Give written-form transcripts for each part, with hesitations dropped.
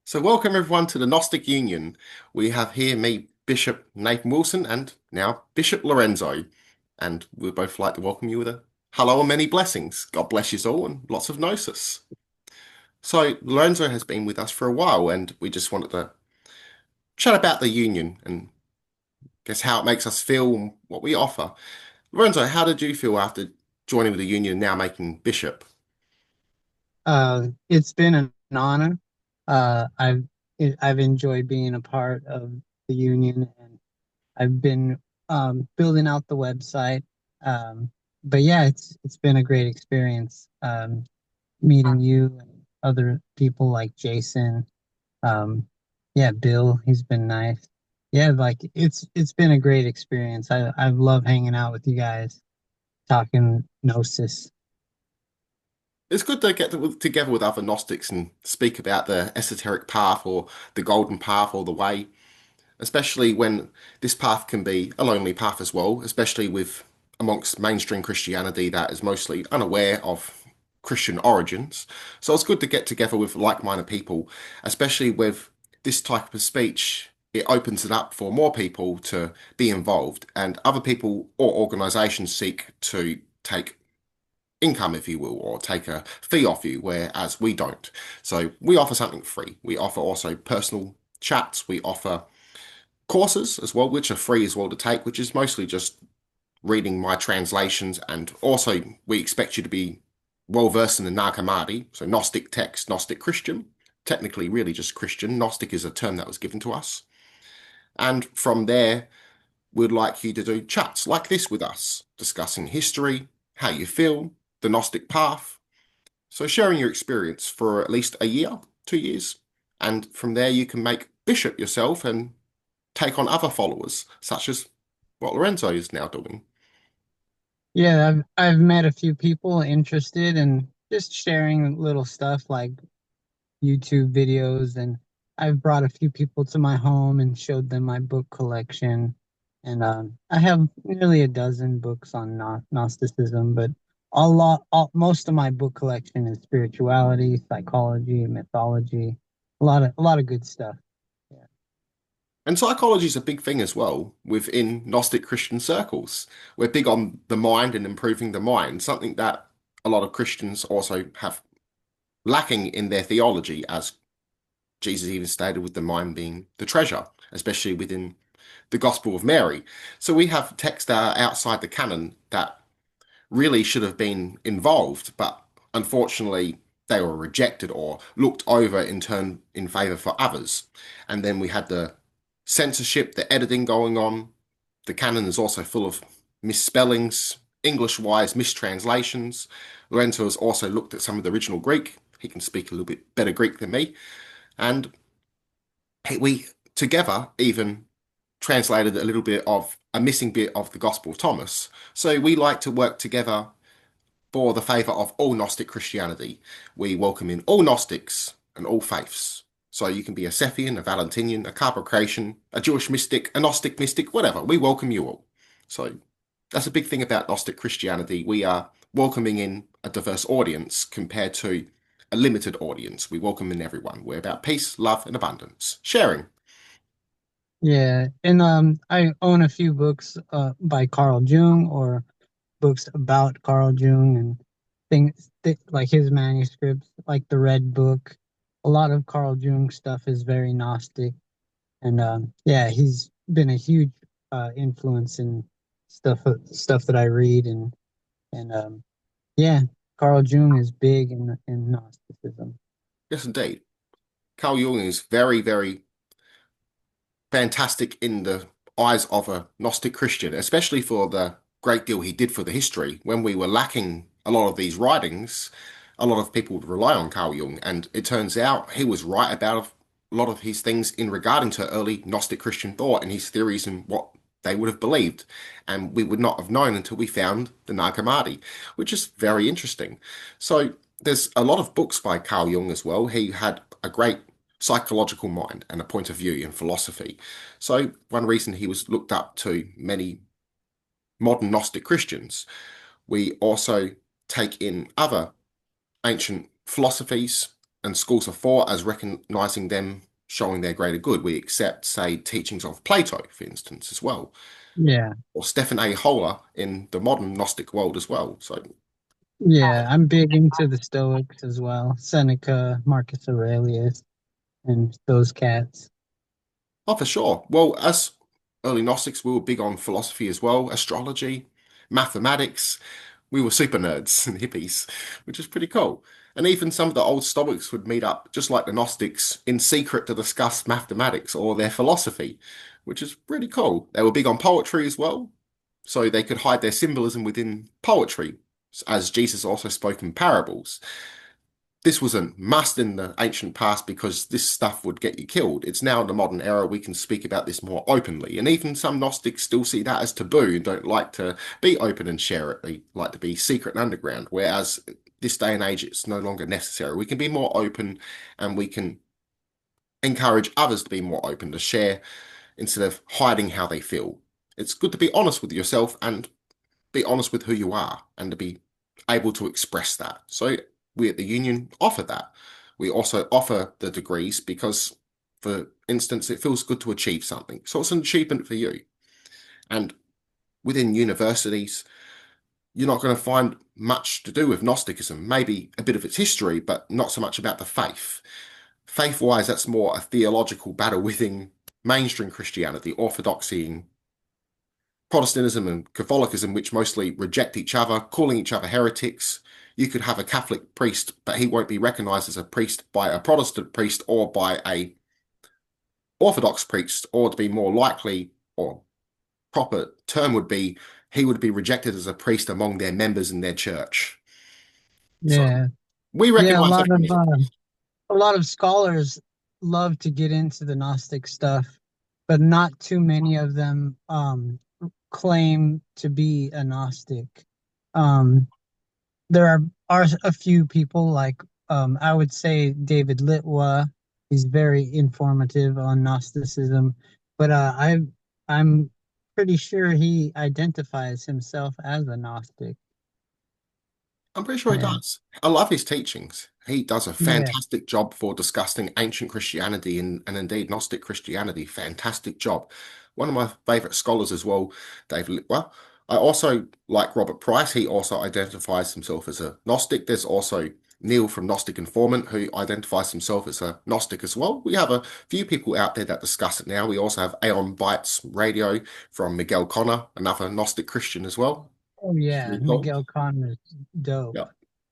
So, welcome everyone to the Gnostic Union. We have here me, Bishop Nathan Wilson, and now Bishop Lorenzo. And we'd both like to welcome you with a hello and many blessings. God bless you all and lots of gnosis. So, Lorenzo has been with us for a while, and we just wanted to chat about the union and guess how it makes us feel and what we offer. Lorenzo, how did you feel after joining with the union and now making bishop? It's been an honor. Uh, I've I've enjoyed being a part of the union, and I've been building out the website. Um, but yeah, it's been a great experience meeting you and other people like Jason. Um, yeah, Bill, he's been nice. Yeah, like it's been a great experience. I love hanging out with you guys, talking gnosis. It's good to together with other Gnostics and speak about the esoteric path or the golden path or the way, especially when this path can be a lonely path as well, especially with amongst mainstream Christianity that is mostly unaware of Christian origins. So it's good to get together with like-minded people, especially with this type of speech. It opens it up for more people to be involved, and other people or organizations seek to take income, if you will, or take a fee off you, whereas we don't. So we offer something free. We offer also personal chats. We offer courses as well, which are free as well to take, which is mostly just reading my translations. And also, we expect you to be well versed in the Nag Hammadi, so Gnostic text, Gnostic Christian. Technically, really just Christian. Gnostic is a term that was given to us. And from there, we'd like you to do chats like this with us, discussing history, how you feel, the Gnostic path. So sharing your experience for at least a year, 2 years. And from there, you can make bishop yourself and take on other followers, such as what Lorenzo is now doing. Yeah, I've met a few people interested in just sharing little stuff like YouTube videos, and I've brought a few people to my home and showed them my book collection. And I have nearly a dozen books on Gnosticism, but most of my book collection is spirituality, psychology, mythology, a lot of good stuff. Yeah. And psychology is a big thing as well within Gnostic Christian circles. We're big on the mind and improving the mind, something that a lot of Christians also have lacking in their theology, as Jesus even stated with the mind being the treasure, especially within the Gospel of Mary. So we have texts that are outside the canon that really should have been involved, but unfortunately they were rejected or looked over in turn in favor for others. And then we had the censorship, the editing going on. The canon is also full of misspellings, English-wise mistranslations. Lorenzo has also looked at some of the original Greek. He can speak a little bit better Greek than me. And we together even translated a little bit of a missing bit of the Gospel of Thomas. So we like to work together for the favour of all Gnostic Christianity. We welcome in all Gnostics and all faiths. So you can be a Sethian, a Valentinian, a Carpocratian, a Jewish mystic, a Gnostic mystic, whatever. We welcome you all. So that's a big thing about Gnostic Christianity. We are welcoming in a diverse audience compared to a limited audience. We welcome in everyone. We're about peace, love, and abundance. Sharing. Yeah, and I own a few books by Carl Jung or books about Carl Jung and like his manuscripts, like the Red Book. A lot of Carl Jung stuff is very Gnostic, and yeah, he's been a huge influence in stuff that I read, and yeah, Carl Jung is big in Gnosticism. Yes, indeed. Carl Jung is very, very fantastic in the eyes of a Gnostic Christian, especially for the great deal he did for the history. When we were lacking a lot of these writings, a lot of people would rely on Carl Jung, and it turns out he was right about a lot of his things in regarding to early Gnostic Christian thought and his theories and what they would have believed. And we would not have known until we found the Nag Hammadi, which is very interesting. So there's a lot of books by Carl Jung as well. He had a great psychological mind and a point of view in philosophy. So one reason he was looked up to many modern Gnostic Christians. We also take in other ancient philosophies and schools of thought as recognizing them showing their greater good. We accept, say, teachings of Plato, for instance, as well, Yeah. or Stephen A. Holler in the modern Gnostic world as well. So, Yeah, I'm big into the Stoics as well. Seneca, Marcus Aurelius, and those cats. oh, for sure. Well, as early Gnostics, we were big on philosophy as well, astrology, mathematics. We were super nerds and hippies, which is pretty cool. And even some of the old Stoics would meet up, just like the Gnostics, in secret to discuss mathematics or their philosophy, which is really cool. They were big on poetry as well, so they could hide their symbolism within poetry, as Jesus also spoke in parables. This was a must in the ancient past because this stuff would get you killed. It's now in the modern era we can speak about this more openly. And even some Gnostics still see that as taboo and don't like to be open and share it. They like to be secret and underground. Whereas this day and age, it's no longer necessary. We can be more open and we can encourage others to be more open to share instead of hiding how they feel. It's good to be honest with yourself and be honest with who you are and to be able to express that. So we at the union offer that. We also offer the degrees because, for instance, it feels good to achieve something. So it's an achievement for you. And within universities, you're not going to find much to do with Gnosticism, maybe a bit of its history, but not so much about the faith. Faith wise, that's more a theological battle within mainstream Christianity, orthodoxy, and Protestantism and Catholicism, which mostly reject each other, calling each other heretics. You could have a Catholic priest, but he won't be recognized as a priest by a Protestant priest or by a Orthodox priest, or to be more likely, or proper term would be, he would be rejected as a priest among their members in their church. So Yeah. we Yeah, recognize everything. a lot of scholars love to get into the Gnostic stuff, but not too many of them claim to be a Gnostic. Um, there are a few people like I would say David Litwa. He's very informative on Gnosticism, but I'm pretty sure he identifies himself as a Gnostic. I'm pretty sure he And does. I love his teachings. He does a yeah, fantastic job for discussing ancient Christianity and indeed Gnostic Christianity. Fantastic job. One of my favorite scholars as well, David. Well, I also like Robert Price. He also identifies himself as a Gnostic. There's also Neil from Gnostic Informant who identifies himself as a Gnostic as well. We have a few people out there that discuss it now. We also have Aeon Bites Radio from Miguel Connor, another Gnostic Christian as well. oh yeah, Pretty cool. Miguel Connor's dope. Yeah.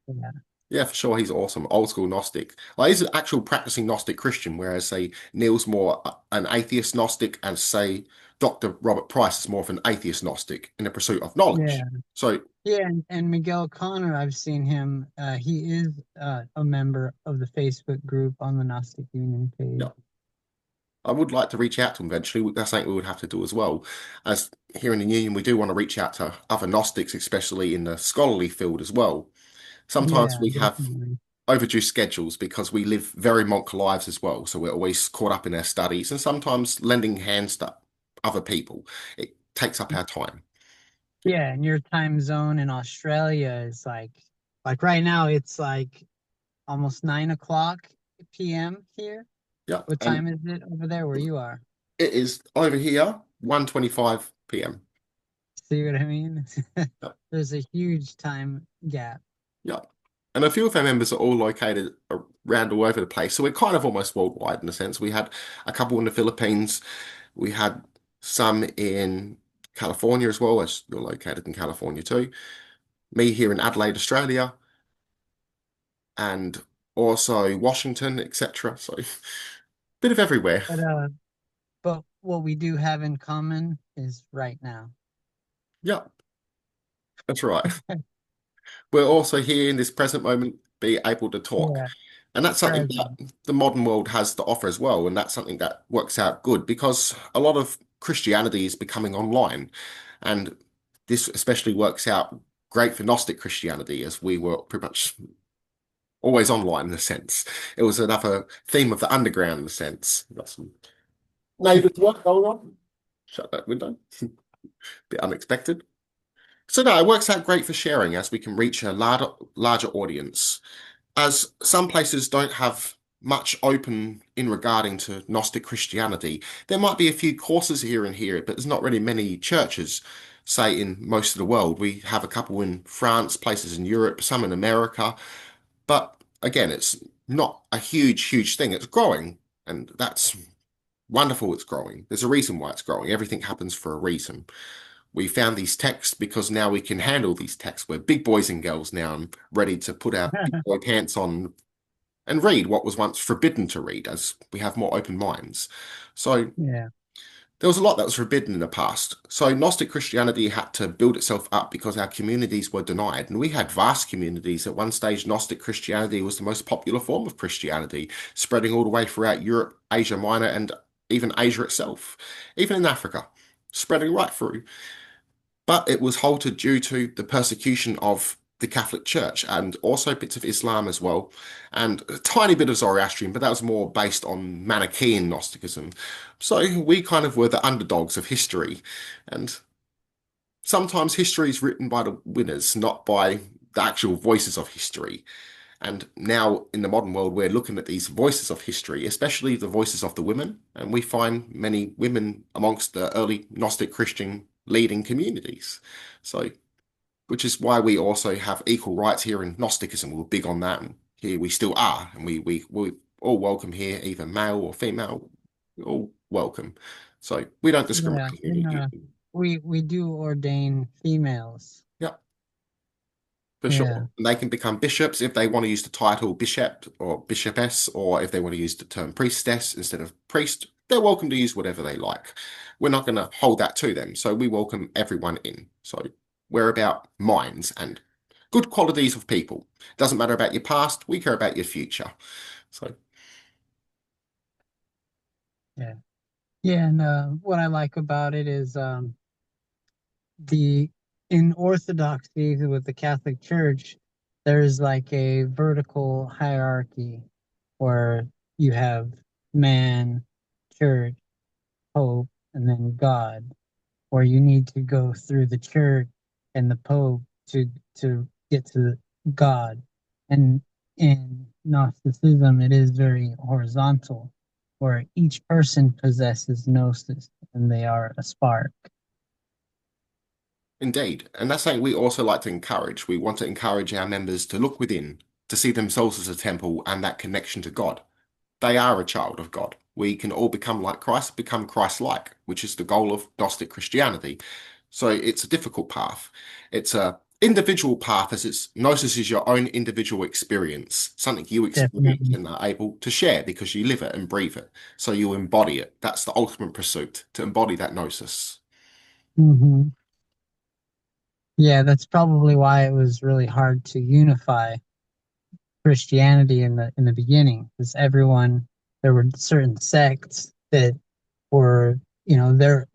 Yeah, Yeah, for sure. He's awesome. Old school Gnostic. Like, he's an actual practicing Gnostic Christian, whereas, say, Neil's more an atheist Gnostic, and, say, Dr. Robert Price is more of an atheist Gnostic in the pursuit of knowledge. yeah, So, yeah. And Miguel Connor, I've seen him. He is a member of the Facebook group on the Gnostic Union page. yeah, I would like to reach out to him eventually. That's something we would have to do as well. As here in the Union, we do want to reach out to other Gnostics, especially in the scholarly field as well. Sometimes Yeah, we have definitely. overdue schedules because we live very monk lives as well. So we're always caught up in our studies and sometimes lending hands to other people. It takes up our time. Yeah, and your time zone in Australia is like right now it's like almost 9 o'clock p.m. here. Yeah. What And time is it over there where you are? it is over here, 1:25 p.m. See what I mean? Yeah. There's a huge time gap. Yeah. And a few of our members are all located around all over the place. So we're kind of almost worldwide in a sense. We had a couple in the Philippines. We had some in California as well, as you're located in California too. Me here in Adelaide, Australia, and also Washington, etc. So bit of everywhere. But what we do have in common is right now. Yeah, that's right. We're also here in this present moment, be able to talk. Yeah, And that's something present. that the modern world has to offer as well. And that's something that works out good because a lot of Christianity is becoming online. And this especially works out great for Gnostic Christianity, as we were pretty much always online in a sense. It was another theme of the underground in a sense. Got some neighbors work going on. Shut that window. Bit unexpected. So no, it works out great for sharing as we can reach a larger audience. as some places don't have much open in regarding to Gnostic Christianity, there might be a few courses here and here, but there's not really many churches, say in most of the world. We have a couple in France, places in Europe, some in America, but again, it's not a huge thing. It's growing, and that's wonderful. It's growing. There's a reason why it's growing. Everything happens for a reason. We found these texts because now we can handle these texts. We're big boys and girls now and ready to put our big boy pants on and read what was once forbidden to read as we have more open minds. So Yeah. there was a lot that was forbidden in the past. So Gnostic Christianity had to build itself up because our communities were denied. And we had vast communities. At one stage, Gnostic Christianity was the most popular form of Christianity, spreading all the way throughout Europe, Asia Minor, and even Asia itself, even in Africa, spreading right through. But it was halted due to the persecution of the Catholic Church and also bits of Islam as well, and a tiny bit of Zoroastrian, but that was more based on Manichaean Gnosticism. So we kind of were the underdogs of history, and sometimes history is written by the winners, not by the actual voices of history. And now in the modern world, we're looking at these voices of history, especially the voices of the women, and we find many women amongst the early Gnostic Christian leading communities. So, which is why we also have equal rights here in Gnosticism. We're big on that, and here we still are, and we all welcome here, either male or female, we're all welcome. So we don't Yeah. discriminate And here. we do ordain females. Yeah. For Yeah. sure. And they can become bishops if they want to use the title bishop or bishopess, or if they want to use the term priestess instead of priest, they're welcome to use whatever they like. We're not going to hold that to them. So we welcome everyone in. So we're about minds and good qualities of people. Doesn't matter about your past, we care about your future. So Yeah. Yeah. And what I like about it is the in Orthodoxy with the Catholic Church, there's like a vertical hierarchy where you have man, church, pope, and then God, where you need to go through the church and the pope to get to God. And in Gnosticism, it is very horizontal, where each person possesses gnosis and they are a spark. indeed. And that's something we also like to encourage. We want to encourage our members to look within, to see themselves as a temple and that connection to God. They are a child of God. We can all become like Christ, become Christ-like, which is the goal of Gnostic Christianity. So it's a difficult path. It's a individual path as it's gnosis is your own individual experience, something you experience Definitely. and are able to share because you live it and breathe it. So you embody it. That's the ultimate pursuit, to embody that gnosis. Hmm. Yeah, that's probably why it was really hard to unify Christianity in the beginning, because everyone there were certain sects that were, their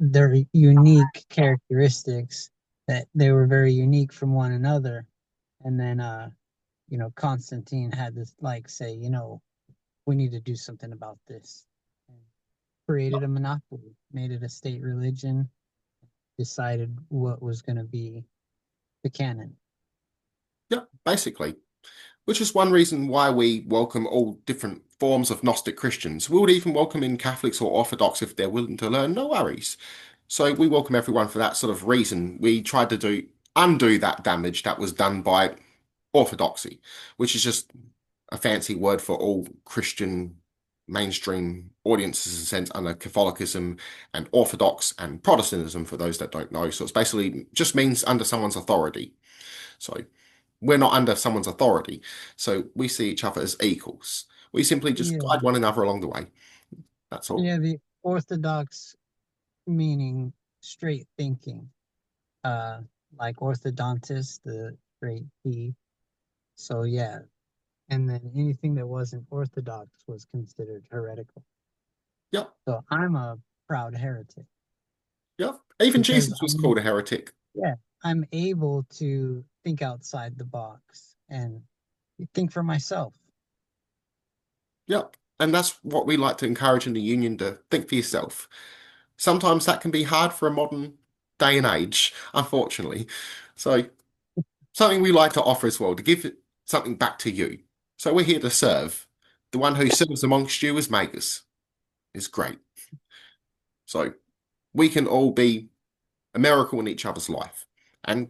unique characteristics that they were very unique from one another. And then Constantine had this like say, we need to do something about this. And created a monopoly, made it a state religion, decided what was going to be the canon. Yeah, basically. Which is one reason why we welcome all different forms of Gnostic Christians. We would even welcome in Catholics or Orthodox if they're willing to learn, no worries. So we welcome everyone for that sort of reason. We tried to undo that damage that was done by orthodoxy, which is just a fancy word for all Christian mainstream audiences in a sense under Catholicism and Orthodox and Protestantism for those that don't know. So it's basically just means under someone's authority. So we're not under someone's authority. So we see each other as equals. We simply just Yeah. guide one another along the way. That's all. Yeah, the Orthodox meaning straight thinking, uh, like orthodontist, the straight teeth. So yeah, and then anything that wasn't orthodox was considered heretical. Yep. So I'm a proud heretic Yep. Even because Jesus was called a heretic. yeah, I'm able to think outside the box and think for myself. Yep. And that's what we like to encourage in the union to think for yourself. Sometimes that can be hard for a modern day and age, unfortunately. So something we like to offer as well, to give something back to you. So we're here to serve. The one who serves amongst you as makers is great. So we can all be a miracle in each other's life and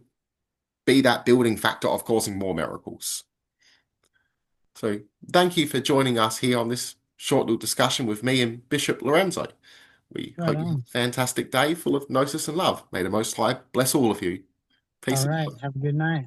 be that building factor of causing more miracles. So thank you for joining us here on this short little discussion with me and Bishop Lorenzo. We Right hope you have on. a fantastic day full of gnosis and love. May the Most High bless all of you. All Peace and right. love. Have a good night.